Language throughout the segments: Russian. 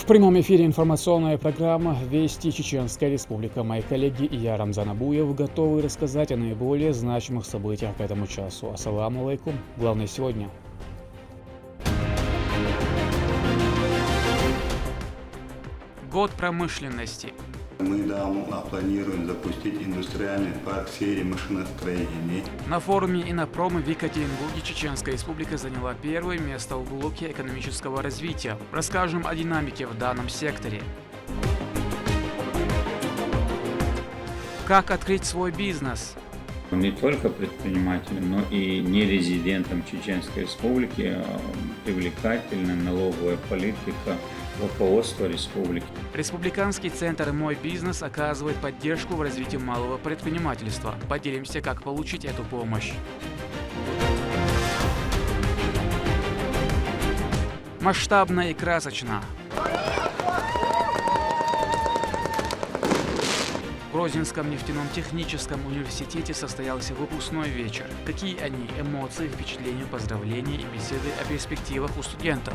В прямом эфире информационная программа «Вести Чеченская Республика». Мои коллеги и я, Рамзан Абуев, готовы рассказать о наиболее значимых событиях к этому часу. Ассаламу алейкум. Главное сегодня. Год промышленности. Мы планируем запустить индустриальный парк в сфере машиностроения. На форуме Иннопром в Екатеринбурге Чеченская Республика заняла первое место в блоке экономического развития. Расскажем о динамике в данном секторе. Как открыть свой бизнес? Не только предпринимателям, но и нерезидентам Чеченской Республики привлекательна налоговая политика руководства республики. Республиканский центр «Мой бизнес» оказывает поддержку в развитии малого предпринимательства. Поделимся, как получить эту помощь. Масштабно и красочно. В Грозинском нефтяном техническом университете состоялся выпускной вечер. Какие они эмоции, впечатления, поздравления и беседы о перспективах у студентов?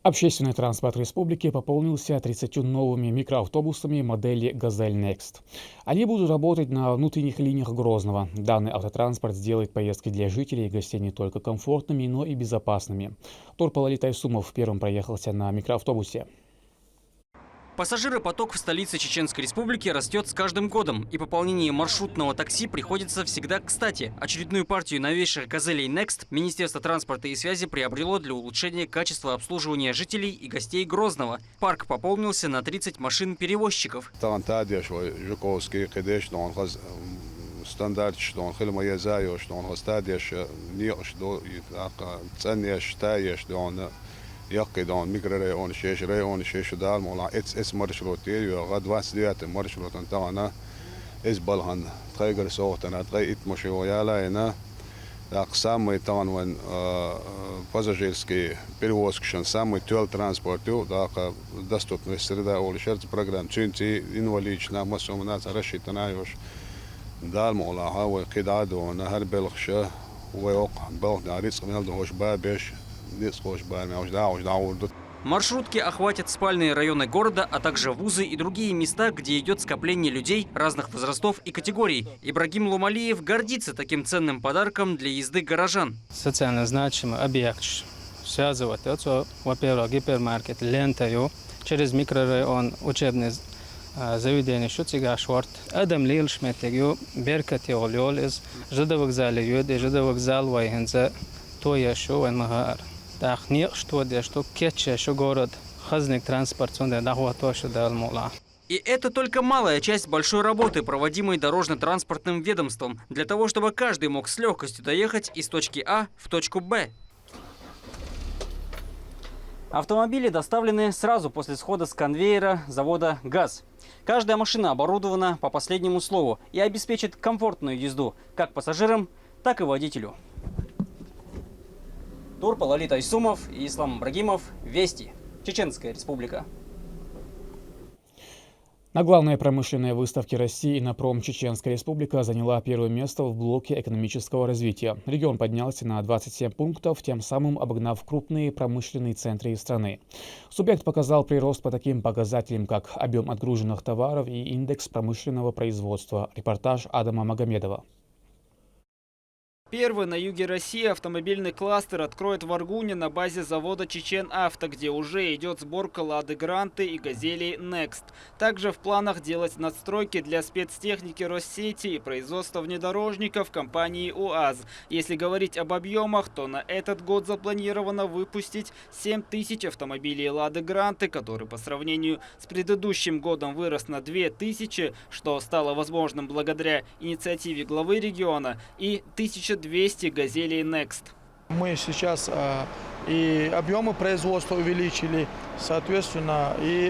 Общественный транспорт республики пополнился 30 новыми микроавтобусами модели «Газель Next». Они будут работать на внутренних линиях Грозного. Данный автотранспорт сделает поездки для жителей и гостей не только комфортными, но и безопасными. Турпалали Тайсумов первым проехался на микроавтобусе. Пассажиропоток в столице Чеченской Республики растет с каждым годом, и пополнение маршрутного такси приходится всегда кстати. Очередную партию новейших «Газелей Next» Министерство транспорта и связи приобрело для улучшения качества обслуживания жителей и гостей Грозного. Парк пополнился на 30 машин-перевозчиков. يقيدون ميكروريون شيش ريون شيش دار مولا اس مرشروتي غد 29 مرشروت تاعنا اس بالهن تغير صوتنا تغير مشويا لنا самый там пассажирский перевозки, самый тяжелый транспорт, да, доступная среда, улучшается программа, чунти инвалидная, массово нас рассчитана юж, да, мола, хавай кидадо, на харбелхша, уйок, балх на риск, мне должен бабеш. Маршрутки охватят спальные районы города, а также вузы и другие места, где идет скопление людей разных возрастов и категорий. Ибрагим Лумалиев гордится таким ценным подарком для езды горожан. Социально значимый объект связывать, во-первых, гипермаркет, лентою, через микрорайон, учебный заведение, шутига шорт, адам лил шметегю, беркати олёл из жидовокзала юды, жидовокзал вайхенца, то я шо ваймагар. Так не что де что кетче что город хазник транспорт сонде дахвато что далмола. И это только малая часть большой работы, проводимой дорожно-транспортным ведомством, для того, чтобы каждый мог с легкостью доехать из точки А в точку Б. Автомобили доставлены сразу после схода с конвейера завода «ГАЗ». Каждая машина оборудована по последнему слову и обеспечит комфортную езду как пассажирам, так и водителю. Турпалали Тайсумов и Ислам Ибрагимов. Вести. Чеченская Республика. На главной промышленной выставке России «Иннопром» Чеченская Республика заняла первое место в блоке экономического развития. Регион поднялся на 27 пунктов, тем самым обогнав крупные промышленные центры страны. Субъект показал прирост по таким показателям, как объем отгруженных товаров и индекс промышленного производства. Репортаж Адама Магомедова. Первый на юге России автомобильный кластер откроет в Аргуне на базе завода «Чечен-Авто», где уже идет сборка «Лады Гранты» и «Газелей Next». Также в планах делать надстройки для спецтехники Россети и производства внедорожников компании УАЗ. Если говорить об объемах, то на этот год запланировано выпустить 7000 автомобилей «Лады Гранты», который по сравнению с предыдущим годом вырос на 2000, что стало возможным благодаря инициативе главы региона, и 1200 «Газелей Next». Мы сейчас и объемы производства увеличили, соответственно, и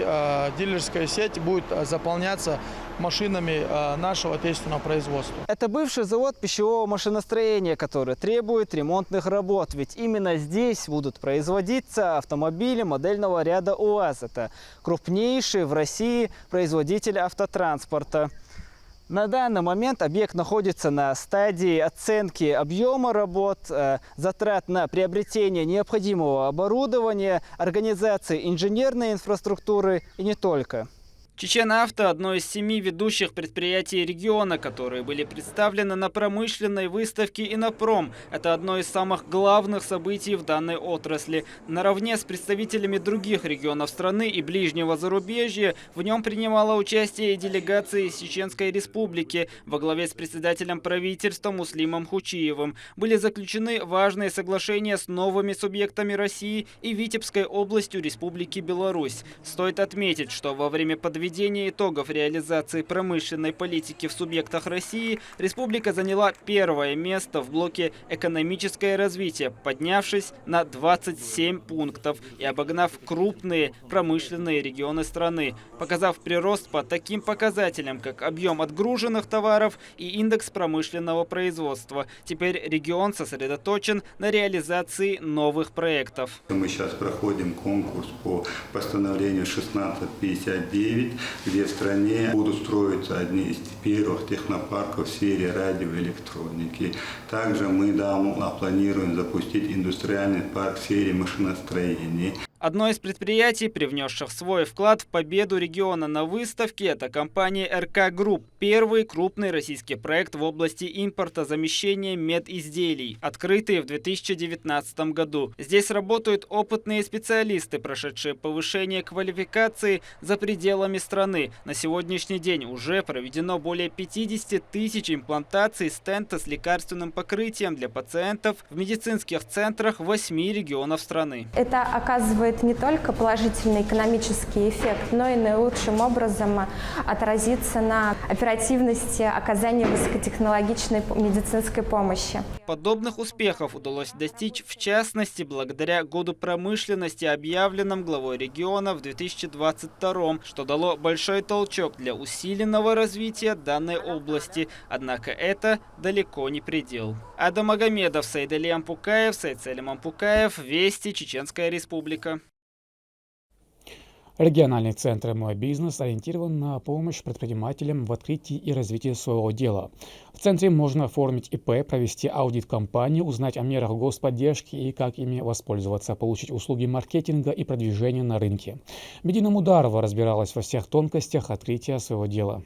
дилерская сеть будет заполняться машинами нашего отечественного производства. Это бывший завод пищевого машиностроения, который требует ремонтных работ. Ведь именно здесь будут производиться автомобили модельного ряда УАЗ. Это крупнейший в России производитель автотранспорта. На данный момент объект находится на стадии оценки объема работ, затрат на приобретение необходимого оборудования, организации инженерной инфраструктуры и не только. Чечен Авто – одно из 7 ведущих предприятий региона, которые были представлены на промышленной выставке «Иннопром». Это одно из самых главных событий в данной отрасли. Наравне с представителями других регионов страны и ближнего зарубежья в нем принимала участие и делегация из Чеченской Республики во главе с председателем правительства Муслимом Хучиевым. Были заключены важные соглашения с новыми субъектами России и Витебской областью Республики Беларусь. Стоит отметить, что во время подведения итогов реализации промышленной политики в субъектах России республика заняла первое место в блоке «Экономическое развитие», поднявшись на 27 пунктов и обогнав крупные промышленные регионы страны, показав прирост по таким показателям, как объем отгруженных товаров и индекс промышленного производства. Теперь регион сосредоточен на реализации новых проектов. Мы сейчас проходим конкурс по постановлению 1659, где в стране будут строиться одни из первых технопарков в сфере радиоэлектроники. Также мы планируем запустить индустриальный парк в сфере машиностроения. Одно из предприятий, привнесших свой вклад в победу региона на выставке, это компания РК Групп. Первый крупный российский проект в области импорта замещения медизделий, открытый в 2019 году. Здесь работают опытные специалисты, прошедшие повышение квалификации за пределами страны. На сегодняшний день уже проведено более 50 тысяч имплантаций стента с лекарственным покрытием для пациентов в медицинских центрах 8 регионов страны. Это оказывает не только положительный экономический эффект, но и наилучшим образом отразится на оперативности оказания высокотехнологичной медицинской помощи. Подобных успехов удалось достичь, в частности, благодаря году промышленности, объявленном главой региона в 2022, что дало большой толчок для усиленного развития данной области. Однако это далеко не предел. Адам Магомедов, Сайдали Ампукаев, Сайцелим Ампукаев, Вести, Чеченская Республика. Региональный центр «Мой бизнес» ориентирован на помощь предпринимателям в открытии и развитии своего дела. В центре можно оформить ИП, провести аудит компании, узнать о мерах господдержки и как ими воспользоваться, получить услуги маркетинга и продвижения на рынке. Медина Мударова разбиралась во всех тонкостях открытия своего дела.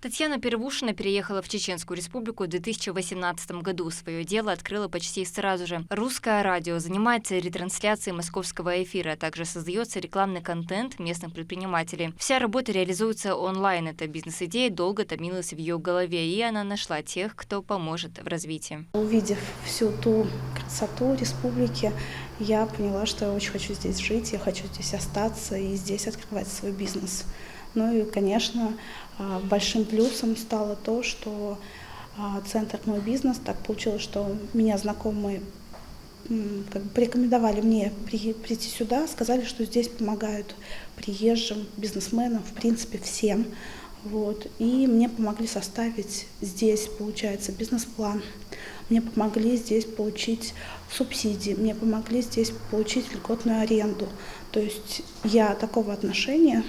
Татьяна Первушина переехала в Чеченскую Республику в 2018 году. Свое дело открыла почти сразу же. Русское радио занимается ретрансляцией московского эфира, а также создается рекламный контент местных предпринимателей. Вся работа реализуется онлайн. Эта бизнес-идея долго томилась в ее голове, и она нашла тех, кто поможет в развитии. Увидев всю ту красоту республики, я поняла, что я очень хочу здесь жить, я хочу здесь остаться и здесь открывать свой бизнес. Ну и, конечно, большим плюсом стало то, что центр «Мой бизнес», так получилось, что меня знакомые порекомендовали мне прийти сюда, сказали, что здесь помогают приезжим, бизнесменам, в принципе, всем. Вот. И мне помогли составить здесь, получается, бизнес-план. Мне помогли здесь получить субсидии, мне помогли здесь получить льготную аренду. То есть я такого отношения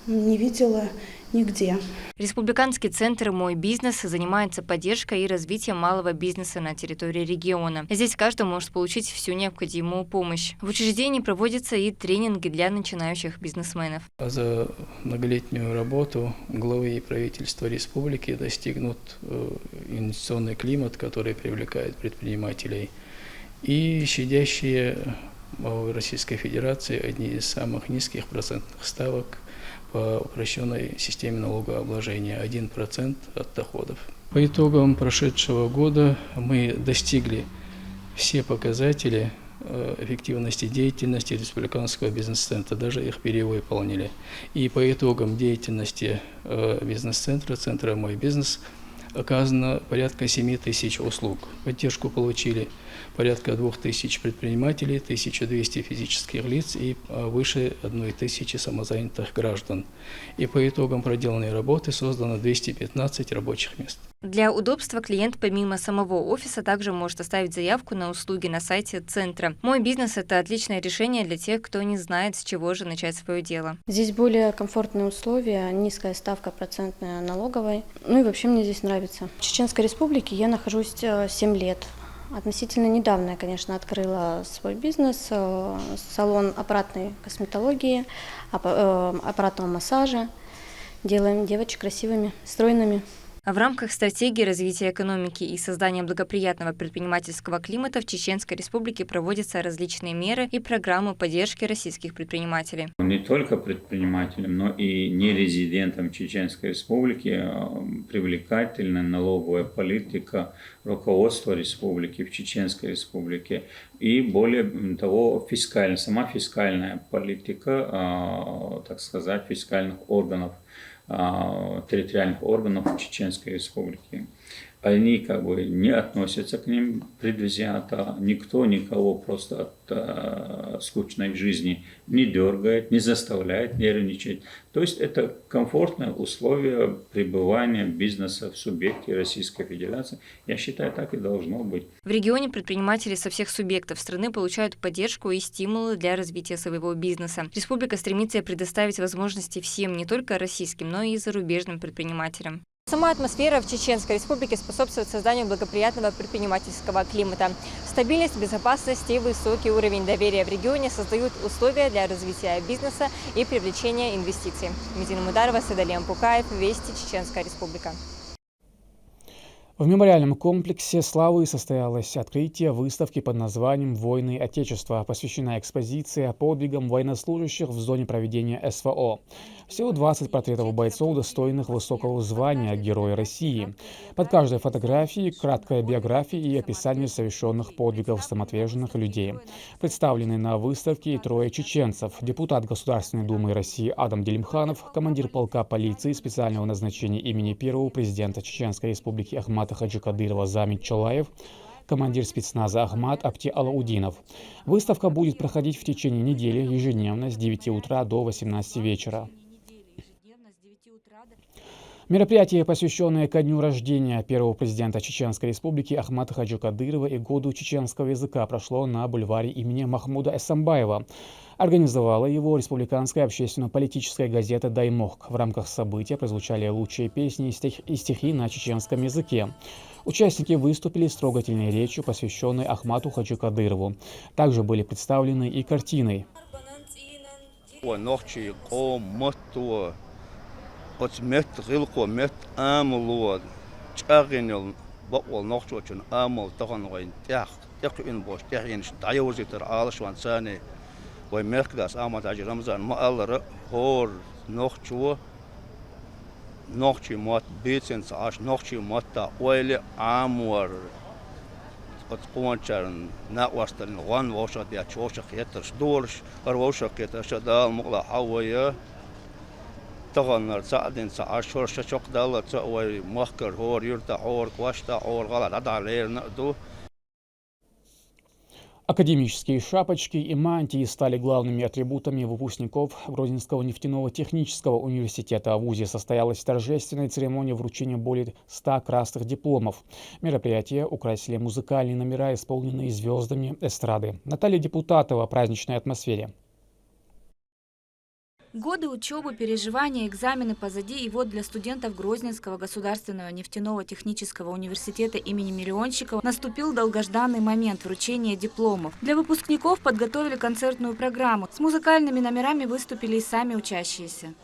не видела нигде. Республиканский центр «Мой бизнес» занимается поддержкой и развитием малого бизнеса на территории региона. Здесь каждый может получить всю необходимую помощь. В учреждении проводятся и тренинги для начинающих бизнесменов. За многолетнюю работу главы и правительства республики достигнут инвестиционный климат, который привлекает предпринимателей. И щадящие в Российской Федерации одни из самых низких процентных ставок по упрощенной системе налогообложения 1% от доходов. По итогам прошедшего года мы достигли все показатели эффективности деятельности республиканского бизнес-центра, даже их перевыполнили. И по итогам деятельности бизнес-центра, центра «Мой бизнес», оказано порядка 7 тысяч услуг. Поддержку получили порядка 2000 предпринимателей, 1200 физических лиц и выше 1000 самозанятых граждан. И по итогам проделанной работы создано 215 рабочих мест. Для удобства клиент помимо самого офиса также может оставить заявку на услуги на сайте центра. «Мой бизнес» — это отличное решение для тех, кто не знает, с чего же начать свое дело. Здесь более комфортные условия, низкая ставка процентная налоговой. Ну и вообще мне здесь нравится. В Чеченской Республике я нахожусь 7 лет. Относительно недавно я, конечно, открыла свой бизнес, салон аппаратной косметологии, аппаратного массажа. Делаем девочек красивыми, стройными. В рамках стратегии развития экономики и создания благоприятного предпринимательского климата в Чеченской Республике проводятся различные меры и программы поддержки российских предпринимателей. Не только предпринимателям, но и нерезидентам Чеченской Республики привлекательна налоговая политика руководства республики в Чеченской Республике и, более того, сама фискальная политика, так сказать, фискальных органов, территориальных органов Чеченской Республики. Они не относятся к ним предвзято, никто никого просто от скучной жизни не дергает, не заставляет нервничать. То есть это комфортные условия пребывания бизнеса в субъекте Российской Федерации. Я считаю, так и должно быть. В регионе предприниматели со всех субъектов страны получают поддержку и стимулы для развития своего бизнеса. Республика стремится предоставить возможности всем, не только российским, но и зарубежным предпринимателям. Сама атмосфера в Чеченской Республике способствует созданию благоприятного предпринимательского климата. Стабильность, безопасность и высокий уровень доверия в регионе создают условия для развития бизнеса и привлечения инвестиций. Медина Мударова, Садалем Пукаев, Вести, Чеченская Республика. В мемориальном комплексе «Славы» состоялось открытие выставки под названием «Войны Отечества», посвященная экспозиция подвигам военнослужащих в зоне проведения СВО. Всего 20 портретов бойцов, достойных высокого звания Героя России. Под каждой фотографией краткая биография и описание совершенных подвигов самоотверженных людей. Представлены на выставке и трое чеченцев: депутат Государственной Думы России Адам Делимханов, командир полка полиции специального назначения имени первого президента Чеченской Республики Ахмата Хаджи Кадырова Замит Чалаев, командир спецназа Ахмат Апти Алаудинов. Выставка будет проходить в течение недели ежедневно с 9 утра до 18 вечера. Мероприятие, посвященное ко дню рождения первого президента Чеченской Республики Ахмата Хаджи Кадырова и году чеченского языка, прошло на бульваре имени Махмуда Эсамбаева. Организовала его республиканская общественно-политическая газета «Даймохк». В рамках события прозвучали лучшие песни и стихи на чеченском языке. Участники выступили с трогательной речью, посвященной Ахмату Хаджи Кадырову. Также были представлены и картины. ومركز أحمد حاجي رمضان ما الله هور نخشوا نخشي مات بيتين عاش نخشي مات ويلي عامور أتقونشرن ناقوستن وان وشة يا شوشة خيترش دورش أروشة خيترش دال مقلا حوية تغنر ساعدين ساعشور ششق دال تسوي مخكر هور يرتا هور كواشتا هور غلط هذا عليه نقدو. Академические шапочки и мантии стали главными атрибутами выпускников Грозненского нефтяного технического университета. В ВУЗе состоялась торжественная церемония вручения более 100 красных дипломов. Мероприятие украсили музыкальные номера, исполненные звездами эстрады. Наталья Депутатова о праздничной атмосфере. Годы учебы, переживания, экзамены позади, и вот для студентов Грозненского государственного нефтяного технического университета имени Миллионщикова наступил долгожданный момент вручения дипломов. Для выпускников подготовили концертную программу. С музыкальными номерами выступили и сами учащиеся.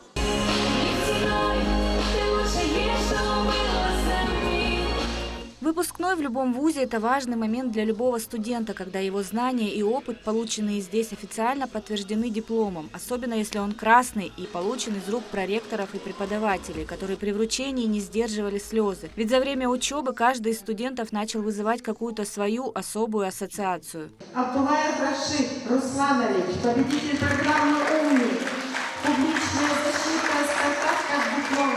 Выпускной в любом вузе – это важный момент для любого студента, когда его знания и опыт, полученные здесь, официально подтверждены дипломом, особенно если он красный и получен из рук проректоров и преподавателей, которые при вручении не сдерживали слезы. Ведь за время учебы каждый из студентов начал вызывать какую-то свою особую ассоциацию. Абдулаев Рашид Русланович, победитель программы «Умник», публичная защита стартап как диплом.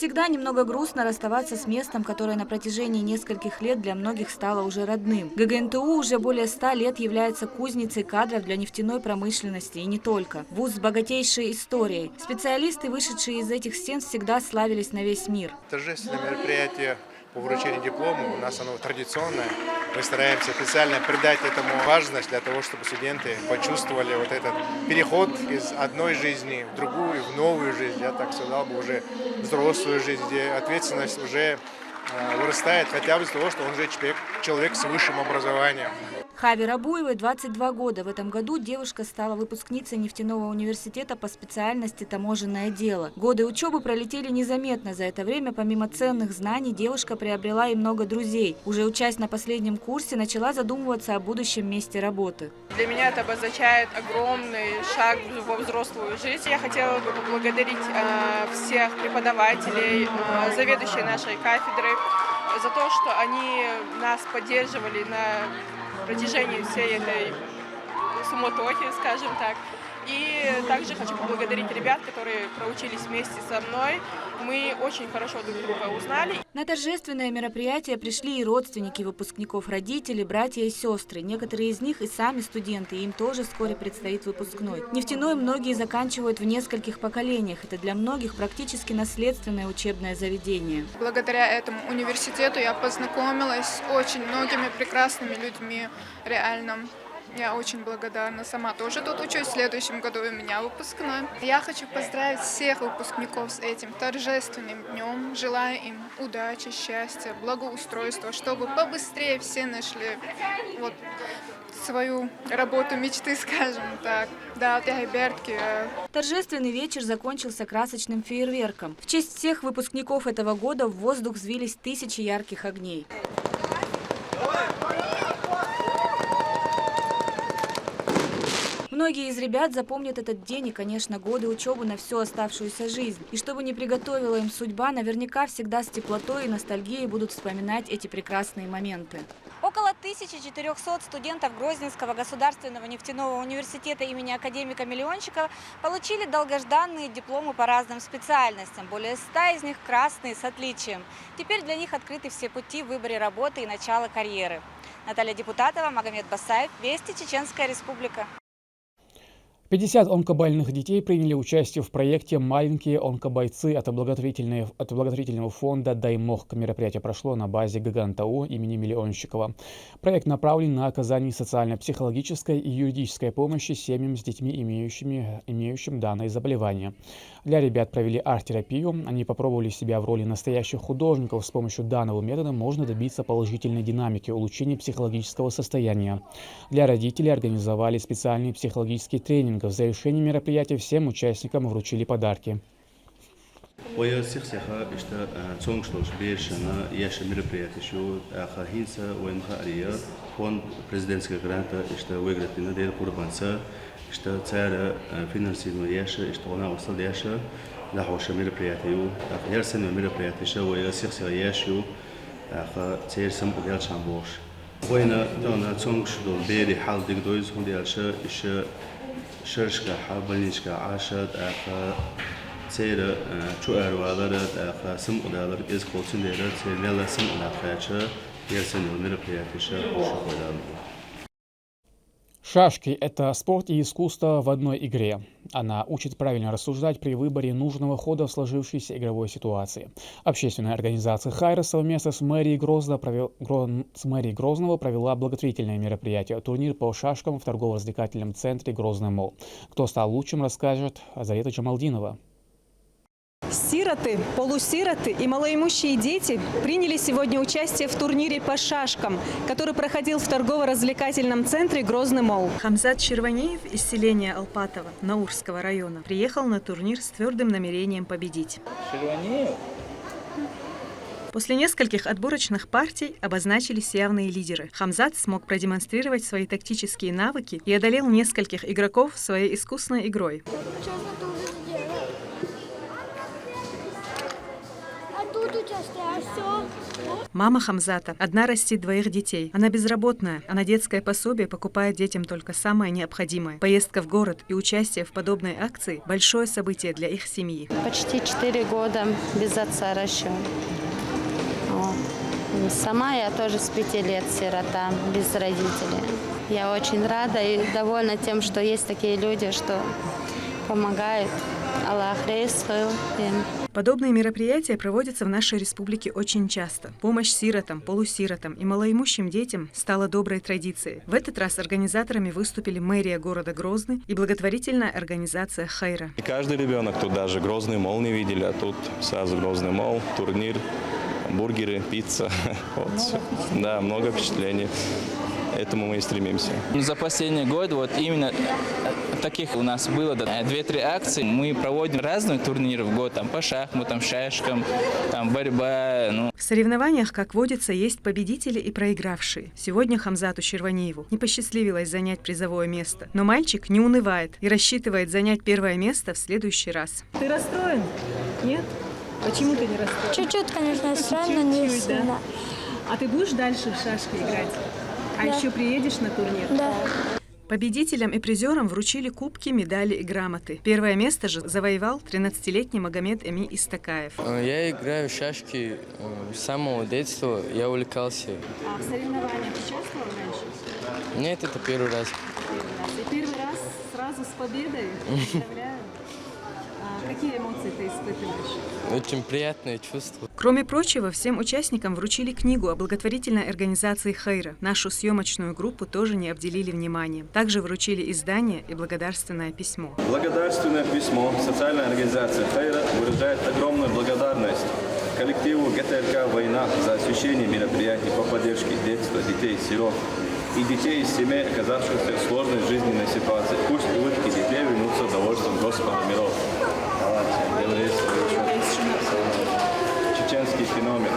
всегда, немного грустно расставаться с местом, которое на протяжении нескольких лет для многих стало уже родным. ГГНТУ уже более 100 лет является кузницей кадров для нефтяной промышленности и не только. Вуз с богатейшей историей. Специалисты, вышедшие из этих стен, всегда славились на весь мир. Торжественное мероприятие по вручению диплома у нас оно традиционное. Мы стараемся специально придать этому важность для того, чтобы студенты почувствовали вот этот переход из одной жизни в другую, в новую жизнь, я так сказал бы, уже взрослую жизнь, где ответственность уже вырастает хотя бы из того, что он уже человек с высшим образованием. Хави Рабуевой 22 года. В этом году девушка стала выпускницей нефтяного университета по специальности таможенное дело. Годы учебы пролетели незаметно. За это время, помимо ценных знаний, девушка приобрела и много друзей. Уже учась на последнем курсе, начала задумываться о будущем месте работы. Для меня это обозначает огромный шаг во взрослую жизнь. Я хотела бы поблагодарить всех преподавателей, заведующей нашей кафедры, за то, что они нас поддерживали на протяжении всей этой суматохи, скажем так. И также хочу поблагодарить ребят, которые проучились вместе со мной. Мы очень хорошо друг друга узнали. На торжественное мероприятие пришли и родственники выпускников, родители, братья и сестры. Некоторые из них и сами студенты, им тоже вскоре предстоит выпускной. Нефтяной многие заканчивают в нескольких поколениях. Это для многих практически наследственное учебное заведение. Благодаря этому университету я познакомилась с очень многими прекрасными людьми, реально. Я очень благодарна. Сама тоже тут учусь. В следующем году у меня выпускной. Я хочу поздравить всех выпускников с этим торжественным днем. Желаю им удачи, счастья, благоустройства, чтобы побыстрее все нашли свою работу мечты, скажем так. Да, Торжественный вечер закончился красочным фейерверком. В честь всех выпускников этого года в воздух взвились тысячи ярких огней. Многие из ребят запомнят этот день и, конечно, годы учебы на всю оставшуюся жизнь. И чтобы не приготовила им судьба, наверняка всегда с теплотой и ностальгией будут вспоминать эти прекрасные моменты. Около 1400 студентов Грозненского государственного нефтяного университета имени академика Миллиончикова получили долгожданные дипломы по разным специальностям. Более 100 из них красные с отличием. Теперь для них открыты все пути в выборе работы и начала карьеры. Наталья Депутатова, Магомед Басаев, Вести, Чеченская Республика. 50 онкобольных детей приняли участие в проекте «Маленькие онкобойцы» от благотворительного фонда «Даймох». Мероприятие прошло на базе ГГНТУ имени Миллиончикова. Проект направлен на оказание социально-психологической и юридической помощи семьям с детьми, имеющим данное заболевание. Для ребят провели арт-терапию. Они попробовали себя в роли настоящих художников. С помощью данного метода можно добиться положительной динамики, улучшения психологического состояния. Для родителей организовали специальный психологический тренинг. В завершении мероприятия всем участникам вручили подарки. شرشكا حابلنيشكا عاشت تيرا شوار والرد سم ودالر إز قوتين ديرا تيرا سم ودالر يرسل المربياتيشا وشوكولا. Шашки – это спорт и искусство в одной игре. Она учит правильно рассуждать при выборе нужного хода в сложившейся игровой ситуации. Общественная организация «Хайра» совместно с мэрией Грозного провела благотворительное мероприятие – турнир по шашкам в торгово-развлекательном центре «Грозный Молл». Кто стал лучшим, расскажет Азарета Джамалдинова. Сироты, полусироты и малоимущие дети приняли сегодня участие в турнире по шашкам, который проходил в торгово-развлекательном центре «Грозный Молл». Хамзат Щерванеев из селения Алпатово Наурского района приехал на турнир с твердым намерением победить. После нескольких отборочных партий обозначились явные лидеры. Хамзат смог продемонстрировать свои тактические навыки и одолел нескольких игроков своей искусной игрой. Мама Хамзата одна растит двоих детей. Она безработная, а на детское пособие покупает детям только самое необходимое. Поездка в город и участие в подобной акции – большое событие для их семьи. Почти 4 года без отца ращу. Сама я тоже с 5 лет сирота, без родителей. Я очень рада и довольна тем, что есть такие люди, что помогают. Аллах им. Подобные мероприятия проводятся в нашей республике очень часто. Помощь сиротам, полусиротам и малоимущим детям стала доброй традицией. В этот раз организаторами выступили мэрия города Грозный и благотворительная организация «Хайра». И каждый ребенок тут даже Грозный мол не видели, а тут сразу Грозный мол, турнир, бургеры, пицца. Вот. Да, много впечатлений. Этому мы и стремимся. За последний год вот именно таких у нас было 2-3 акции. Мы проводим разные турниры в год, там по шахматам, шашкам, там борьба. В соревнованиях, как водится, есть победители и проигравшие. Сегодня Хамзату Щерваниеву не посчастливилось занять призовое место. Но мальчик не унывает и рассчитывает занять первое место в следующий раз. Ты расстроен? Нет? Почему ты не расстроен? Чуть-чуть, конечно, расстроен, но не сильно. А ты будешь дальше в шашки играть? А еще приедешь на турнир? Да. Победителям и призерам вручили кубки, медали и грамоты. Первое место же завоевал 13-летний Магомед Эми Истакаев. Я играю в шашки с самого детства, я увлекался. А в соревнованиях участвовал раньше? Нет, это первый раз. И первый раз сразу с победой? Поздравляю. Какие эмоции ты испытываешь? Очень приятное чувство. Кроме прочего, всем участникам вручили книгу о благотворительной организации «Хайра». Нашу съемочную группу тоже не обделили вниманием. Также вручили издание и благодарственное письмо. Благодарственное письмо социальной организации «Хайра» выражает огромную благодарность коллективу ГТРК «Война» за освещение мероприятий по поддержке детства, детей-сирот и детей из семей, оказавшихся в сложной жизненной ситуации. Пусть улыбки детей вернутся довольством Господа миров. Чеченский феномен.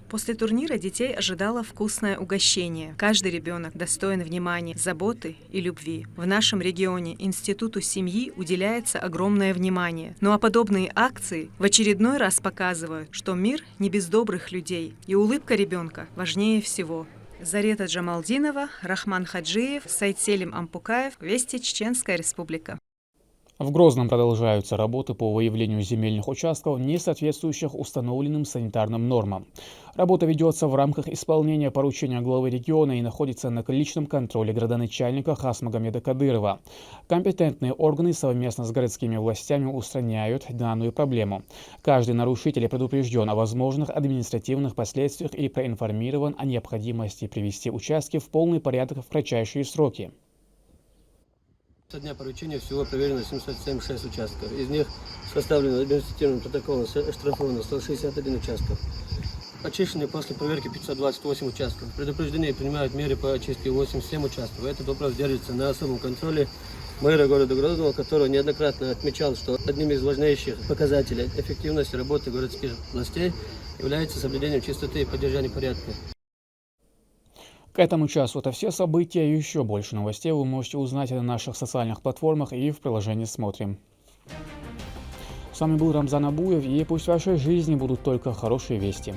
После турнира детей ожидало вкусное угощение. Каждый ребенок достоин внимания, заботы и любви. В нашем регионе Институту семьи уделяется огромное внимание. Ну а подобные акции в очередной раз показывают, что мир не без добрых людей, и улыбка ребенка важнее всего. Зарета Джамалдинова, Рахман Хаджиев, Сайдселим Ампукаев, Вести, Чеченская Республика. В Грозном продолжаются работы по выявлению земельных участков, не соответствующих установленным санитарным нормам. Работа ведется в рамках исполнения поручения главы региона и находится на личном контроле градоначальника Хасмагомеда Кадырова. Компетентные органы совместно с городскими властями устраняют данную проблему. Каждый нарушитель предупрежден о возможных административных последствиях и проинформирован о необходимости привести участки в полный порядок в кратчайшие сроки. Со дня поручения всего проверено 776 участков. Из них составлено административным протоколом оштрафовано 161 участок. Очищены после проверки 528 участков. Предупреждены и принимают меры по очистке 87 участков. Этот вопрос держится на особом контроле мэра города Грозного, который неоднократно отмечал, что одним из важнейших показателей эффективности работы городских властей является соблюдение чистоты и поддержание порядка. К этому часу это все события и еще больше новостей вы можете узнать на наших социальных платформах и в приложении «Смотрим». С вами был Рамзан Абуев, и пусть в вашей жизни будут только хорошие вести.